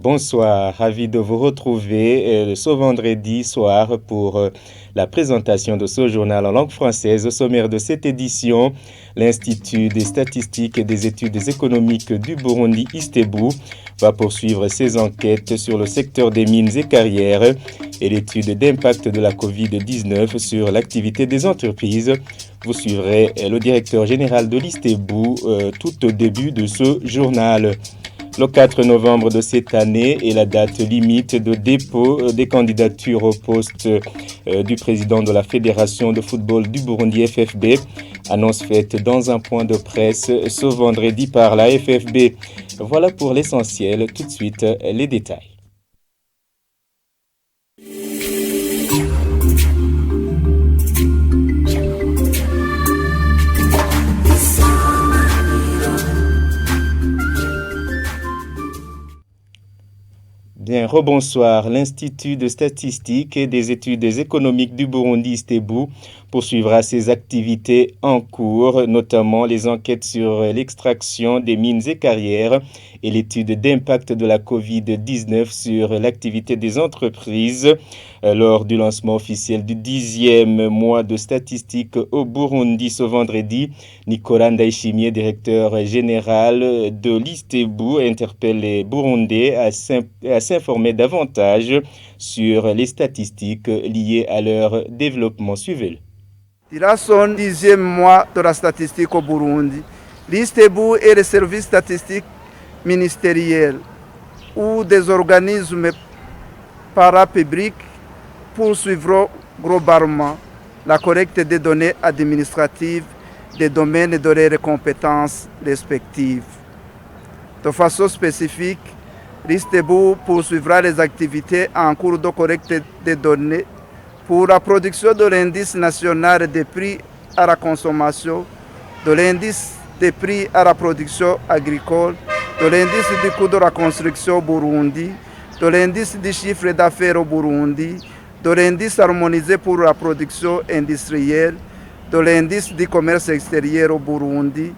Bonsoir, ravi de vous retrouver ce vendredi soir pour la présentation de ce journal en langue française. Au sommaire de cette édition, l'Institut des statistiques et des études économiques du Burundi, ISTEBU, va poursuivre ses enquêtes sur le secteur des mines et carrières et l'étude d'impact de la COVID-19 sur l'activité des entreprises. Vous suivrez le directeur général de l'ISTEBU tout au début de ce journal. Le 4 novembre de cette année est la date limite de dépôt des candidatures au poste du président de la Fédération de football du Burundi, FFB. Annonce faite dans un point de presse ce vendredi par la FFB. Voilà pour l'essentiel. Tout de suite, les détails. Bien, rebonsoir. L'Institut de statistiques et des études économiques du Burundi, ISTEBU, poursuivra ses activités en cours, notamment les enquêtes sur l'extraction des mines et carrières et l'étude d'impact de la COVID-19 sur l'activité des entreprises. Lors du lancement officiel du 10e mois de statistiques au Burundi ce vendredi, Nicolas Ndaishimie, directeur général de l'ISTEBU, interpelle les Burundais à s'informer davantage sur les statistiques liées à leur développement. Suivez-le. Il a son 10e mois de la statistique au Burundi. L'ISTEBU est le service statistique ministériel ou des organismes parapublics poursuivront globalement la collecte des données administratives des domaines de leurs compétences respectives. De façon spécifique, l'ISTEBU poursuivra les activités en cours de collecte des données pour la production de l'indice national des prix à la consommation, de l'indice des prix à la production agricole, de l'indice du coût de la construction au Burundi, de l'indice du chiffre d'affaires au Burundi, de l'indice harmonisé pour la production industrielle, de l'indice du commerce extérieur au Burundi,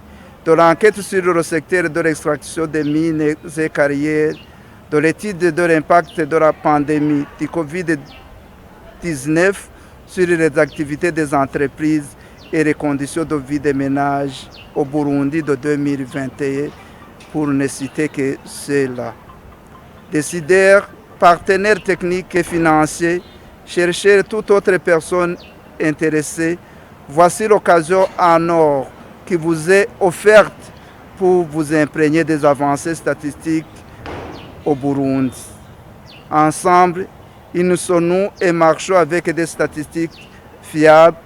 de l'enquête sur le secteur de l'extraction des mines et carrières, de l'étude de l'impact de la pandémie du Covid-19 sur les activités des entreprises et les conditions de vie des ménages au Burundi de 2021, pour ne citer que cela. Décideurs, partenaires techniques et financiers, chercheurs et toute autre personne intéressée, voici l'occasion en or qui vous est offerte pour vous imprégner des avancées statistiques au Burundi. Ensemble, unissons-nous et marchons avec des statistiques fiables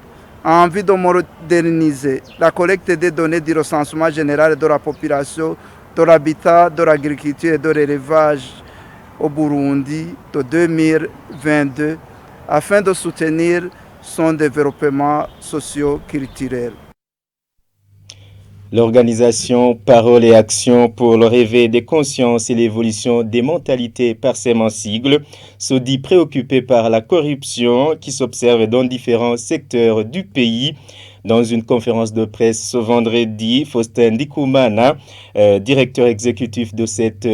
en vue de moderniser la collecte des données du recensement général de la population, de l'habitat, de l'agriculture et de l'élevage au Burundi de 2022 afin de soutenir son développement socio-culturel. L'organisation Parole et Action pour le réveil des consciences et l'évolution des mentalités, par ses sigles, se dit préoccupée par la corruption qui s'observe dans différents secteurs du pays. Dans une conférence de presse ce vendredi, Faustin Ndikumana, directeur exécutif de cette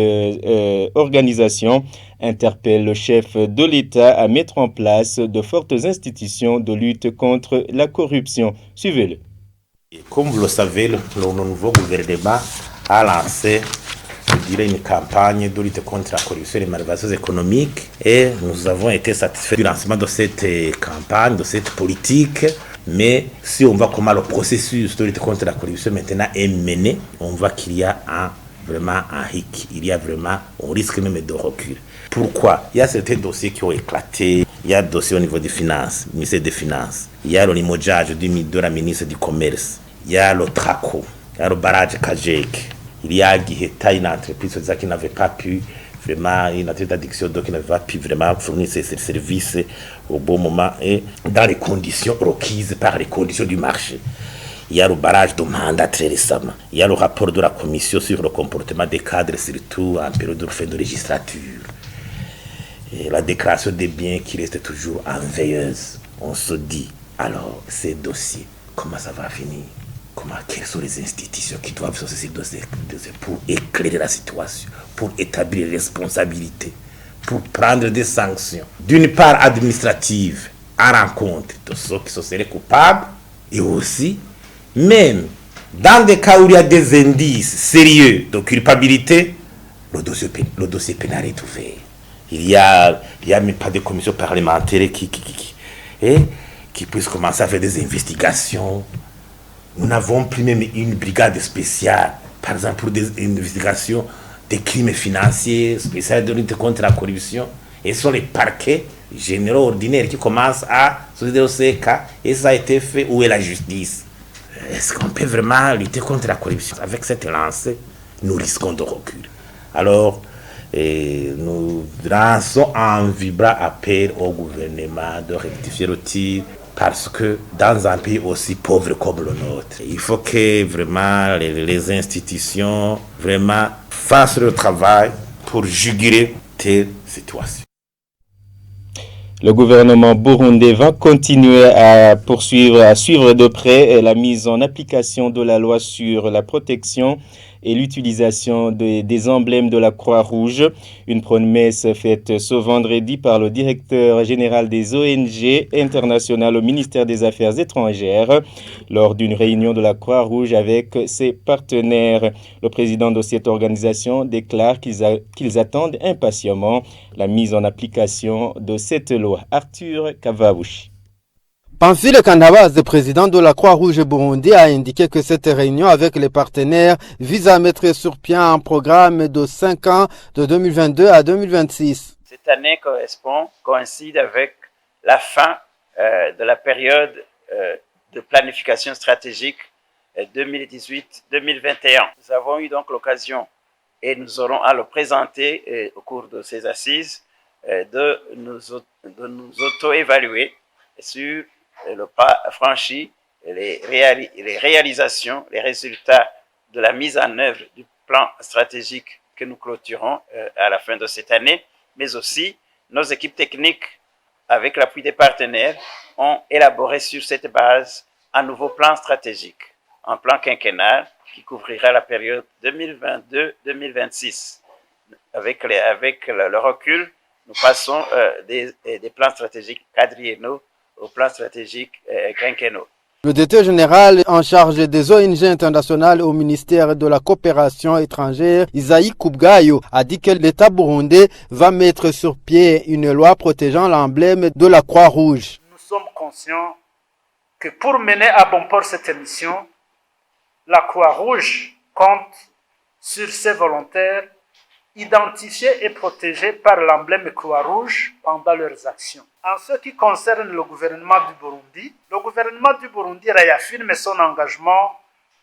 organisation, interpelle le chef de l'État à mettre en place de fortes institutions de lutte contre la corruption. Suivez-le. Comme vous le savez, le nouveau gouvernement a lancé, je dirais, une campagne de lutte contre la corruption et les malversations économiques. Et nous avons été satisfaits du lancement de cette campagne, de cette politique. Mais si on voit comment le processus de lutte contre la corruption maintenant est mené, on voit qu'il y a vraiment un hic. Il y a vraiment, on risque même de recul. Pourquoi? Il y a certains dossiers qui ont éclaté. Il y a des dossiers au niveau des finances, ministère des Finances. Il y a le limogeage de la ministre du Commerce. Il y a le TRACO. Il y a le barrage Kajek. Il y a Giheta, une entreprise qui n'avait pas pu vraiment, une entreprise d'addiction qui n'avait pas pu vraiment fournir ses services au bon moment et dans les conditions requises par les conditions du marché. Il y a le barrage de mandat très récemment. Il y a le rapport de la commission sur le comportement des cadres, surtout en période de fin de législature. Et la déclaration des biens qui reste toujours en veilleuse. On se dit, alors, ces dossiers, comment ça va finir? quelles sont les institutions qui doivent se saisir de ces pour éclairer la situation, pour établir les responsabilités, pour prendre des sanctions, d'une part administratives, à rencontre de ceux qui se seraient coupables, et aussi, même dans des cas où il y a des indices sérieux de culpabilité, le dossier pénal est ouvert. Il y a même pas de commission parlementaire qui puisse commencer à faire des investigations. Nous n'avons plus même une brigade spéciale, par exemple pour des investigations des crimes financiers, spéciales de lutte contre la corruption. Et ce sont les parquets généraux ordinaires qui commencent à se dire ces cas, et ça a été fait. Où est la justice? Est-ce qu'on peut vraiment lutter contre la corruption? Avec cette lancée, nous risquons de reculer. Alors, nous lançons un vibrant appel au gouvernement de rectifier le tir, parce que dans un pays aussi pauvre comme le nôtre, il faut que vraiment les institutions vraiment fassent le travail pour juguler telle situation. Le gouvernement burundais va continuer à suivre de près la mise en application de la loi sur la protection et l'utilisation des emblèmes de la Croix-Rouge. Une promesse faite ce vendredi par le directeur général des ONG internationales au ministère des Affaires étrangères lors d'une réunion de la Croix-Rouge avec ses partenaires. Le président de cette organisation déclare qu'ils attendent impatiemment la mise en application de cette loi. Arthur Kavabushi. Pamphile Kandabaze, président de la Croix-Rouge Burundi, a indiqué que cette réunion avec les partenaires vise à mettre sur pied un programme de 5 ans de 2022 à 2026. Cette année coïncide avec la fin de la période de planification stratégique 2018-2021. Nous avons eu donc l'occasion, et nous aurons à le présenter au cours de ces assises, de nous auto-évaluer sur le pas franchi, les réalisations, les résultats de la mise en œuvre du plan stratégique que nous clôturons à la fin de cette année, mais aussi nos équipes techniques, avec l'appui des partenaires, ont élaboré sur cette base un nouveau plan stratégique, un plan quinquennal qui couvrira la période 2022-2026. Avec le recul, nous passons des plans stratégiques quadriennaux au plan stratégique quinquennaux. Le directeur général en charge des ONG internationales au ministère de la coopération étrangère, Isaïe Koubgayo, a dit que l'État burundais va mettre sur pied une loi protégeant l'emblème de la Croix-Rouge. Nous sommes conscients que pour mener à bon port cette mission, la Croix-Rouge compte sur ses volontaires identifiés et protégés par l'emblème Croix-Rouge pendant leurs actions. En ce qui concerne le gouvernement du Burundi réaffirme son engagement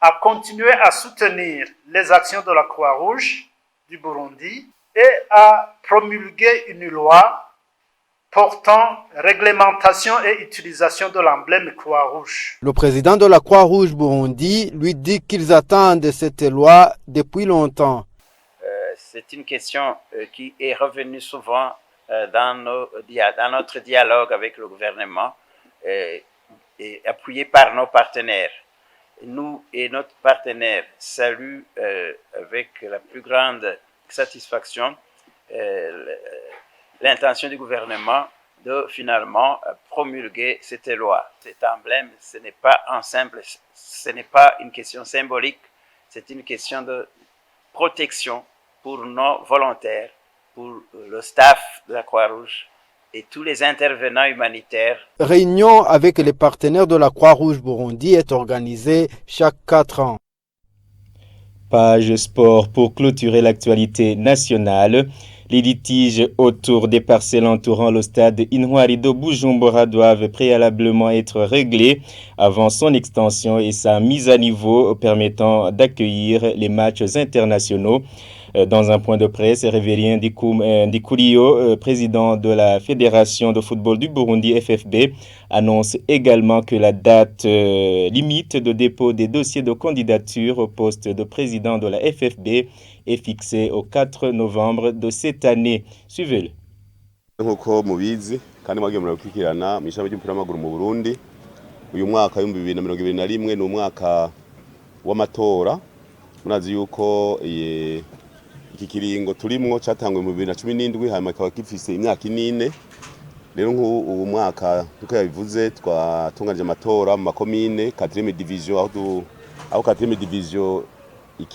à continuer à soutenir les actions de la Croix-Rouge du Burundi et à promulguer une loi portant réglementation et utilisation de l'emblème Croix-Rouge. Le président de la Croix-Rouge Burundi lui dit qu'ils attendent cette loi depuis longtemps. C'est une question qui est revenue souvent dans notre dialogue avec le gouvernement et appuyé par nos partenaires. Nous et notre partenaire saluent avec la plus grande satisfaction l'intention du gouvernement de finalement promulguer cette loi. Cet emblème, ce n'est pas une question symbolique, c'est une question de protection pour nos volontaires, pour le staff de la Croix-Rouge et tous les intervenants humanitaires. Réunion avec les partenaires de la Croix-Rouge Burundi est organisée chaque 4 ans. Page sport pour clôturer l'actualité nationale. Les litiges autour des parcelles entourant le stade Intwari de Bujumbura doivent préalablement être réglés avant son extension et sa mise à niveau permettant d'accueillir les matchs internationaux. Dans un point de presse, Révérien Ndikurio, président de la Fédération de football du Burundi, FFB, annonce également que la date limite de dépôt des dossiers de candidature au poste de président de la FFB est fixée au 4 novembre de cette année. Suivez-le. Nkuko mubizi kandi mwagiye murakurikirana mw'ishami ry'umupira w'amaguru mu Burundi uyu mwaka wa 2021 ni umwaka w'amatora murazi yuko iki kiringo turimwo catangwe mu 2017 hanyuma kikaba gifise imyaka 4 rero nk'ubu mwaka tuko yabivuze twatunganije amatora mu makomine 4e division aho 4e division.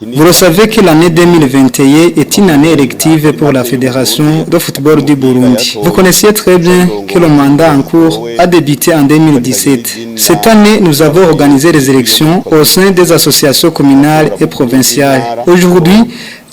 Vous le savez que l'année 2021 est une année élective pour la Fédération de football du Burundi. Vous connaissiez très bien que le mandat en cours a débuté en 2017. Cette année, nous avons organisé les élections au sein des associations communales et provinciales. Aujourd'hui,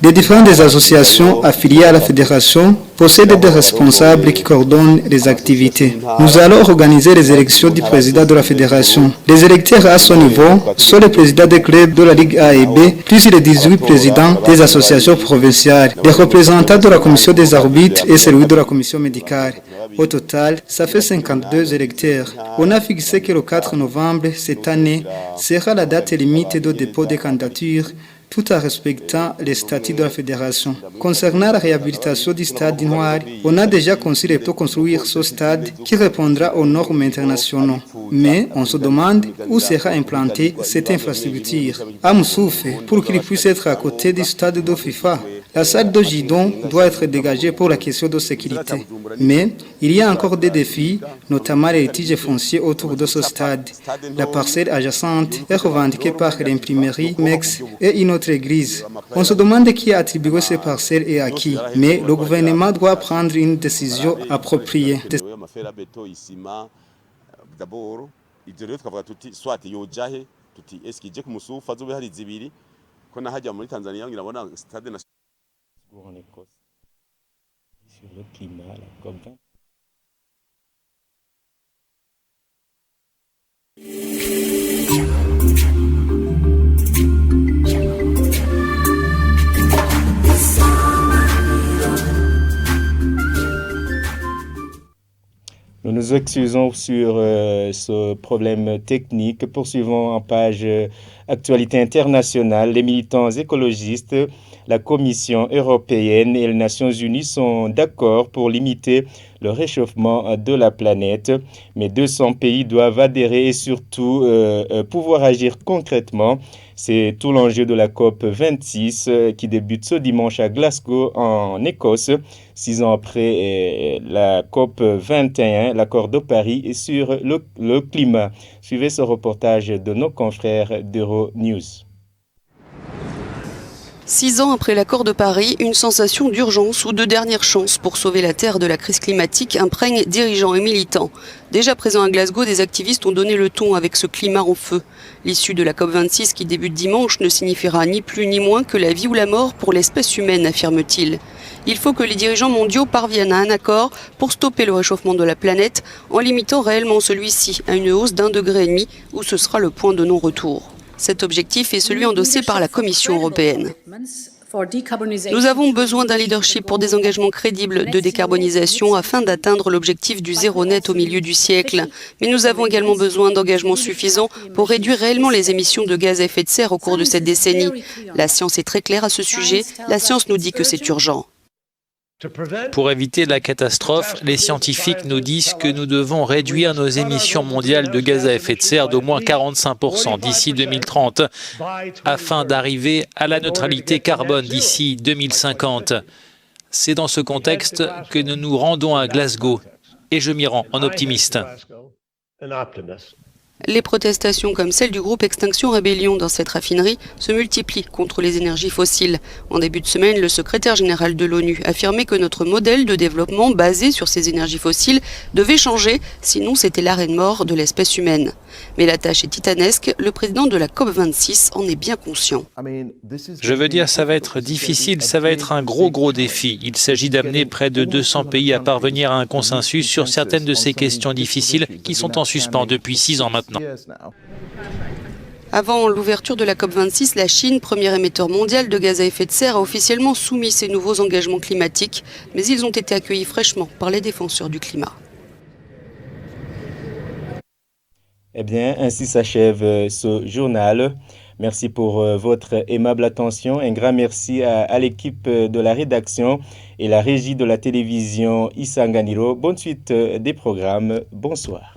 les différentes associations affiliées à la fédération possèdent des responsables qui coordonnent les activités. Nous allons organiser les élections du président de la fédération. Les électeurs à son niveau sont les présidents des clubs de la Ligue A et B, plus les 18 présidents des associations provinciales, les représentants de la commission des arbitres et celui de la commission médicale. Au total, ça fait 52 électeurs. On a fixé que le 4 novembre cette année sera la date limite de dépôt des candidatures, tout en respectant les statuts de la fédération. Concernant la réhabilitation du stade Noir, on a déjà conçu pour construire ce stade qui répondra aux normes internationales. Mais on se demande où sera implantée cette infrastructure. À Moussouf, pour qu'il puisse être à côté du stade de FIFA. La salle de Gidon doit être dégagée pour la question de sécurité. Mais il y a encore des défis, notamment les litiges fonciers autour de ce stade. La parcelle adjacente est revendiquée par l'imprimerie MEX et une autre église. On se demande qui a attribué ces parcelles et à qui. Mais le gouvernement doit prendre une décision appropriée. En Écosse sur le climat, la COP20. Nous nous excusons sur ce problème technique. Poursuivons en page actualité internationale. Les militants écologistes, la Commission européenne et les Nations unies sont d'accord pour limiter le réchauffement de la planète. Mais 200 pays doivent adhérer et surtout pouvoir agir concrètement. C'est tout l'enjeu de la COP26 qui débute ce dimanche à Glasgow en Écosse. 6 ans après la COP21, l'accord de Paris sur le climat. Suivez ce reportage de nos confrères d'Euronews. 6 ans après l'accord de Paris, une sensation d'urgence ou de dernière chance pour sauver la Terre de la crise climatique imprègne dirigeants et militants. Déjà présents à Glasgow, des activistes ont donné le ton avec ce climat en feu. L'issue de la COP26 qui débute dimanche ne signifiera ni plus ni moins que la vie ou la mort pour l'espèce humaine, affirme-t-il. Il faut que les dirigeants mondiaux parviennent à un accord pour stopper le réchauffement de la planète en limitant réellement celui-ci à une hausse d'1,5 degré où ce sera le point de non-retour. Cet objectif est celui endossé par la Commission européenne. Nous avons besoin d'un leadership pour des engagements crédibles de décarbonisation afin d'atteindre l'objectif du zéro net au milieu du siècle. Mais nous avons également besoin d'engagements suffisants pour réduire réellement les émissions de gaz à effet de serre au cours de cette décennie. La science est très claire à ce sujet. La science nous dit que c'est urgent. Pour éviter la catastrophe, les scientifiques nous disent que nous devons réduire nos émissions mondiales de gaz à effet de serre d'au moins 45% d'ici 2030, afin d'arriver à la neutralité carbone d'ici 2050. C'est dans ce contexte que nous nous rendons à Glasgow, et je m'y rends en optimiste. Les protestations comme celle du groupe Extinction Rébellion dans cette raffinerie se multiplient contre les énergies fossiles. En début de semaine, le secrétaire général de l'ONU affirmait que notre modèle de développement basé sur ces énergies fossiles devait changer, sinon c'était l'arrêt de mort de l'espèce humaine. Mais la tâche est titanesque, le président de la COP26 en est bien conscient. Je veux dire, ça va être difficile, ça va être un gros défi. Il s'agit d'amener près de 200 pays à parvenir à un consensus sur certaines de ces questions difficiles qui sont en suspens depuis 6 ans maintenant. Avant l'ouverture de la COP26, la Chine, premier émetteur mondial de gaz à effet de serre, a officiellement soumis ses nouveaux engagements climatiques, mais ils ont été accueillis fraîchement par les défenseurs du climat. Eh bien, ainsi s'achève ce journal. Merci pour votre aimable attention. Un grand merci à l'équipe de la rédaction et la régie de la télévision Isanganiro. Bonne suite des programmes. Bonsoir.